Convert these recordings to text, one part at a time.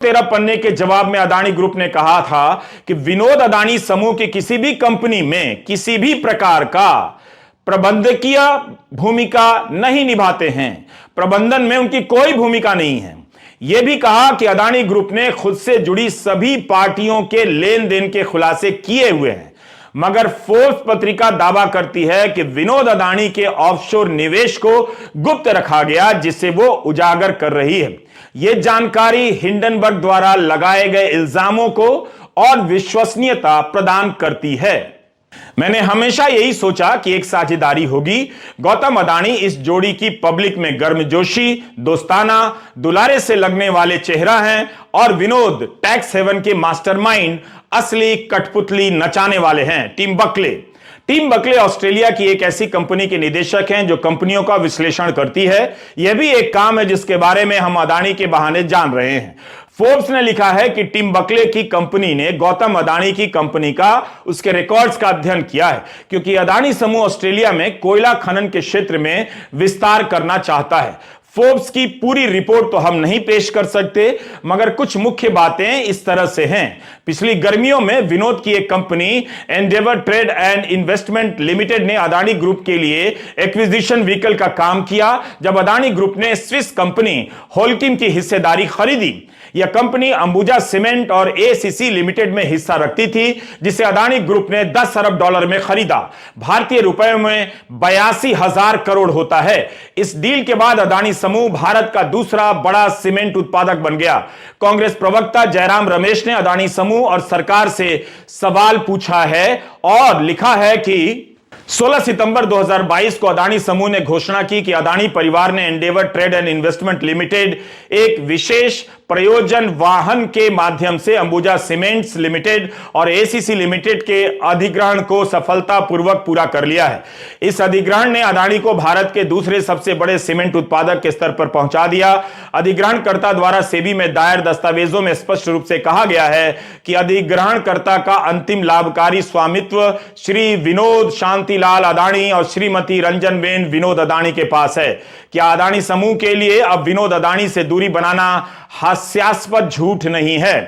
13 पन्ने के जवाब में अदानी ग्रुप ने कहा था कि विनोद अदानी समूह की किसी भी कंपनी में किसी भी प्रकार का प्रबंधकीय भूमिका नहीं निभाते हैं। प्रबंधन में उनकी कोई भूमिका नहीं है। यह भी कहा कि अदानी ग्रुप ने खुद से जुड़ी सभी पार्टियों के लेन देन के खुलासे किए हुए हैं, मगर फोर्ब्स पत्रिका दावा करती है कि विनोद अदानी के ऑफशोर निवेश को गुप्त रखा गया, जिसे वो उजागर कर रही है। यह जानकारी हिंडनबर्ग द्वारा लगाए गए इल्जामों को और विश्वसनीयता प्रदान करती है। मैंने हमेशा यही सोचा कि एक साझेदारी होगी। गौतम अदानी इस जोड़ी की पब्लिक में गर्मजोशी, दोस्ताना, दुलारे से लगने वाले चेहरा हैं और विनोद टैक्स हेवन के मास्टरमाइंड, असली कठपुतली नचाने वाले हैं। टीम बकले ऑस्ट्रेलिया की एक ऐसी कंपनी के निदेशक हैं जो कंपनियों का विश्लेषण करती है। यह भी एक काम है जिसके बारे में हम अदानी के बहाने जान रहे हैं। फोर्ब्स ने लिखा है कि टीम बकले की कंपनी ने गौतम अदानी की कंपनी का, उसके रिकॉर्ड्स का अध्ययन किया है, क्योंकि अदानी समूह ऑस्ट्रेलिया में कोयला खनन के क्षेत्र में विस्तार करना चाहता है। फोर्ब्स की पूरी रिपोर्ट तो हम नहीं पेश कर सकते, मगर कुछ मुख्य बातें इस तरह से हैं। पिछली गर्मियों में विनोद की एक company Endeavour trade and investment limited ने अदानी ग्रुप के लिए एक्विजिशन व्हीकल का काम किया। जब अदानी ग्रुप ने स्विस कंपनी होल्किम की हिस्सेदारी खरीदी, यह कंपनी अंबुजा सीमेंट और एसीसी लिमिटेड में हिस्सा रखती थी, जिसे अदानी ग्रुप ने 10 अरब डॉलर में खरीदा। भारतीय रुपयों में 82,000 करोड़ होता है। इस डील के बाद अदानी समूह भारत का दूसरा बड़ा सीमेंट उत्पादक बन गया। कांग्रेस प्रवक्ता जयराम रमेश ने अदानी समूह और सरकार से सवाल पूछा है और लिखा है कि 16 सितंबर 2022 को अदानी समूह ने घोषणा की कि अदानी परिवार ने Endeavour trade and investment limited एक विशेष प्रयोजन वाहन के माध्यम से अंबुजा सीमेंट्स लिमिटेड और एसीसी लिमिटेड के अधिग्रहण को सफलतापूर्वक पूरा कर लिया है। इस अधिग्रहण ने अदानी को भारत के दूसरे सबसे बड़े सीमेंट उत्पादक के स्तर पर पहुंचा दिया। अधिग्रहणकर्ता द्वारा सेबी में दायर दस्तावेजों में स्पष्ट रूप से कहा गया है कि अधिग्रहणकर्ता का अंतिम लाभकारी स्वामित्व श्री विनोद शांतिलाल अदानी और श्रीमती रंजनबेन विनोद अदानी के पास है। क्या अदानी समूह के लिए अब विनोद अदानी से दूरी बनाना हास्यास्पद झूठ नहीं है?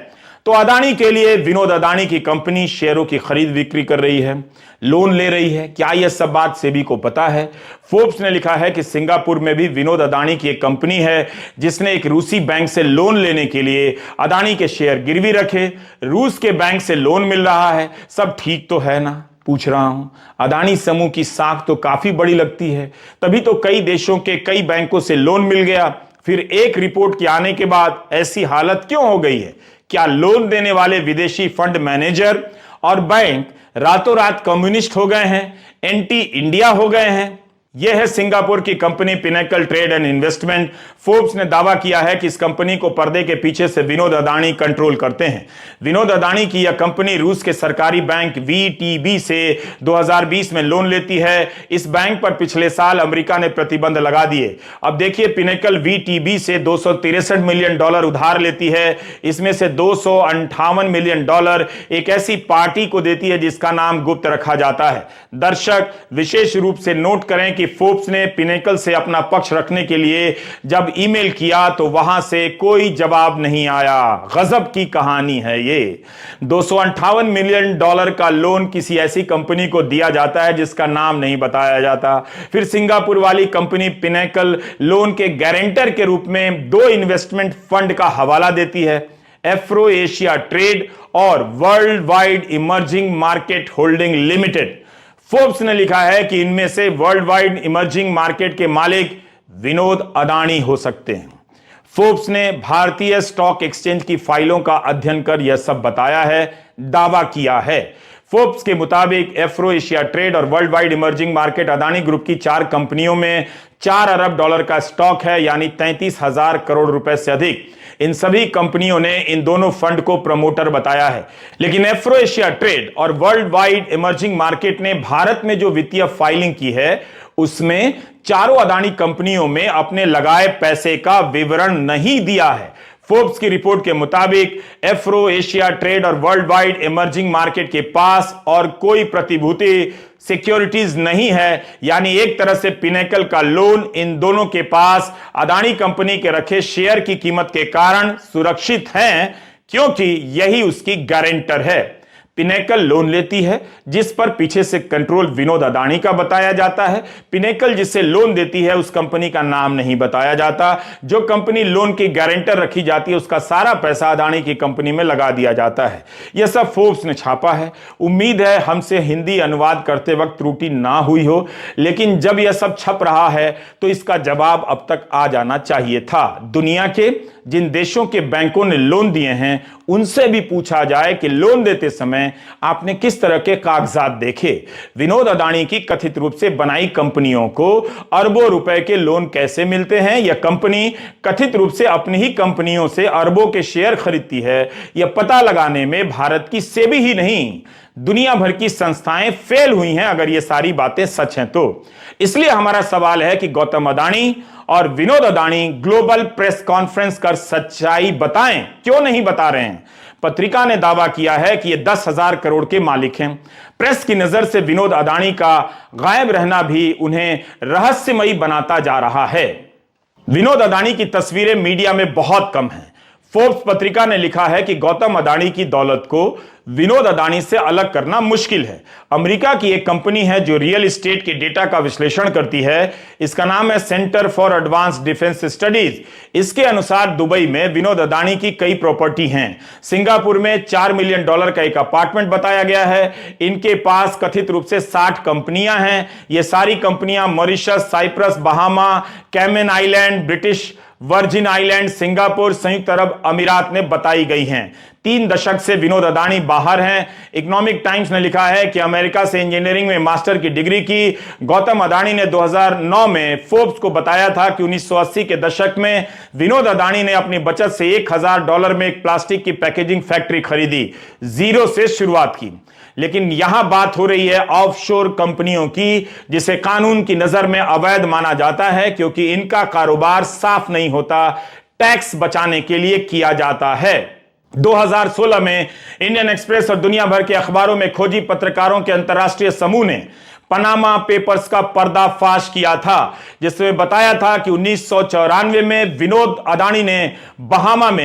तो अदानी के लिए विनोद अदानी की कंपनी शेयरों की खरीद बिक्री कर रही है, लोन ले रही है। क्या यह सब बात सेबी को पता है? फोर्ब्स ने लिखा है कि सिंगापुर में भी विनोद अदानी की एक कंपनी है जिसने एक रूसी बैंक से लोन लेने के लिए अदानी के शेयर गिरवी रखे। रूस के बैंक से लोन मिल रहा है, सब ठीक तो है ना? पूछ रहा हूं। अदानी समूह की साख तो काफी बड़ी लगती है, तभी तो कई देशों के कई बैंकों से लोन मिल गया। फिर एक रिपोर्ट के आने के बाद ऐसी हालत क्यों हो गई है? क्या लोन देने वाले विदेशी फंड मैनेजर और बैंक रातों रात कम्युनिस्ट हो गए हैं, एंटी इंडिया हो गए हैं? यह है सिंगापुर की company pinnacle trade and investment. Forbes ने दावा किया है कि इस कंपनी को पर्दे के पीछे से विनोद अदानी कंट्रोल करते हैं। विनोद अदानी की यह कंपनी रूस के सरकारी बैंक वीटीबी से 2020 में लोन लेती है। इस बैंक पर पिछले साल अमेरिका ने प्रतिबंध लगा दिए। अब देखिए, पिनेकल वीटीबी से 263 मिलियन डॉलर उधार लेती है। इसमें से 258 मिलियन डॉलर एक ऐसी पार्टी को देती है जिसका नाम गुप्त रखा जाता है। दर्शक विशेष रूप से नोट करें कि फोर्ब्स ने पिनेकल से अपना पक्ष रखने के लिए जब ईमेल किया तो वहां से कोई जवाब नहीं आया। गजब की कहानी है ये। 258 मिलियन डॉलर का लोन किसी ऐसी कंपनी को दिया जाता है जिसका नाम नहीं बताया जाता। फिर सिंगापुर वाली कंपनी पिनेकल लोन के गारंटर के रूप में 2 इन्वेस्टमेंट फंड का हवाला देती है, एफ्रो एशिया ट्रेड और world wide emerging market holding limited. Forbes ने लिखा है कि इनमें से वर्ल्ड वाइड इमर्जिंग मार्केट के मालिक विनोद अदानी हो सकते हैं। फोर्ब्स ने भारतीय स्टॉक एक्सचेंज की फाइलों का अध्ययन कर यह सब बताया है, दावा किया है। फोर्ब्स के मुताबिक एफ्रो एशिया ट्रेड और world wide emerging market Adani group की 4 कंपनियों में 4 अरब डॉलर का स्टॉक है, यानी 33,000 करोड़ रुपए से अधिक। इन सभी कंपनियों ने इन दोनों फंड को प्रमोटर बताया है। लेकिन एफ्रो एशिया ट्रेड और वर्ल्ड वाइड इमर्जिंग मार्केट ने भारत में जो वित्तीय फाइलिंग की है उसमें चारों अदानी कंपनियों में अपने लगाए पैसे का विवरण नहीं दिया है। फोर्ब्स की रिपोर्ट के मुताबिक एफ्रो एशिया ट्रेड और वर्ल्ड वाइड इमर्जिंग मार्केट के पास और कोई प्रतिभूति सिक्योरिटीज नहीं है, यानी एक तरह से पिनेकल का लोन इन दोनों के पास अदानी कंपनी के रखे शेयर की कीमत के कारण सुरक्षित हैं, क्योंकि यही उसकी गारंटर है। पिनेकल लोन लेती है जिस पर पीछे से कंट्रोल विनोद अदानी का बताया जाता है। पिनेकल जिसे लोन देती है उस कंपनी का नाम नहीं बताया जाता। जो कंपनी लोन की गारंटर रखी जाती है उसका सारा पैसा अदानी की कंपनी में लगा दिया जाता है। यह सब फोर्ब्स ने छापा है। उम्मीद है हमसे हिंदी अनुवाद करते वक्त त्रुटि ना हुई हो, लेकिन जब यह सब छप रहा है तो इसका जवाब अब तक आ जाना चाहिए था। दुनिया के जिन देशों के बैंकों ने लोन दिए हैं उनसे भी पूछा जाए कि लोन देते समय आपने किस तरह के कागजात देखे। विनोद अदानी की कथित रूप से बनाई कंपनियों को अरबों रुपए के लोन कैसे मिलते हैं। यह कंपनी कथित रूप से अपनी ही कंपनियों से अरबों के शेयर खरीदती है। यह पता लगाने में भारत की सेबी ही नहीं, दुनिया भर की संस्थाएं फेल हुई हैं अगर ये सारी बातें सच हैं तो। इसलिए हमारा सवाल है कि गौतम अदानी और Vinod Adani global press conference कर सच्चाई बताएं, क्यों नहीं बता रहे हैं। पत्रिका ने दावा किया है कि ये 10,000 करोड़ के मालिक हैं। प्रेस की नजर से विनोद अदानी का गायब रहना भी उन्हें रहस्यमयी बनाता जा रहा है। विनोद अदानी की तस्वीरें मीडिया में बहुत कम हैं। फोर्ब्स पत्रिका ने लिखा है कि गौतम अदानी की दौलत को विनोद अदानी से अलग करना मुश्किल है। अमेरिका की एक कंपनी है जो रियल एस्टेट के डेटा का विश्लेषण करती है। इसका नाम है centre for advanced defence studies. इसके अनुसार दुबई में विनोद अदानी की कई प्रॉपर्टी हैं। सिंगापुर में $4 मिलियन का एक अपार्टमेंट बताया गया है। इनके पास कथित रूप से 60 कंपनियां हैं। ये सारी कंपनियां Mauritius, Cyprus, Bahama, Cayman Island, British Virgin Island, Singapore, संयुक्त अरब अमीरात में बताई गई हैं। 3 दशक से विनोद अदानी बाहर हैं। इकोनॉमिक टाइम्स ने लिखा है कि अमेरिका से इंजीनियरिंग में मास्टर की डिग्री की गौतम अदानी ने 2009 में फोर्ब्स को बताया था कि 1980 के दशक में विनोद अदानी ने अपनी बचत से $1,000 में एक प्लास्टिक की पैकेजिंग फैक्ट्री खरीदी, जीरो से शुरुआत की। लेकिन यहां बात हो रही है ऑफशोर कंपनियों की, जिसे कानून की नजर में अवैध माना जाता है क्योंकि इनका कारोबार साफ नहीं होता, टैक्स बचाने के लिए किया जाता है। 2016 में इंडियन एक्सप्रेस और दुनिया भर के अखबारों में खोजी पत्रकारों के अंतर्राष्ट्रीय समूह ने पनामा पेपर्स का पर्दाफाश किया था, जिसमें बताया था कि 1994 में विनोद अदानी ने बहामा में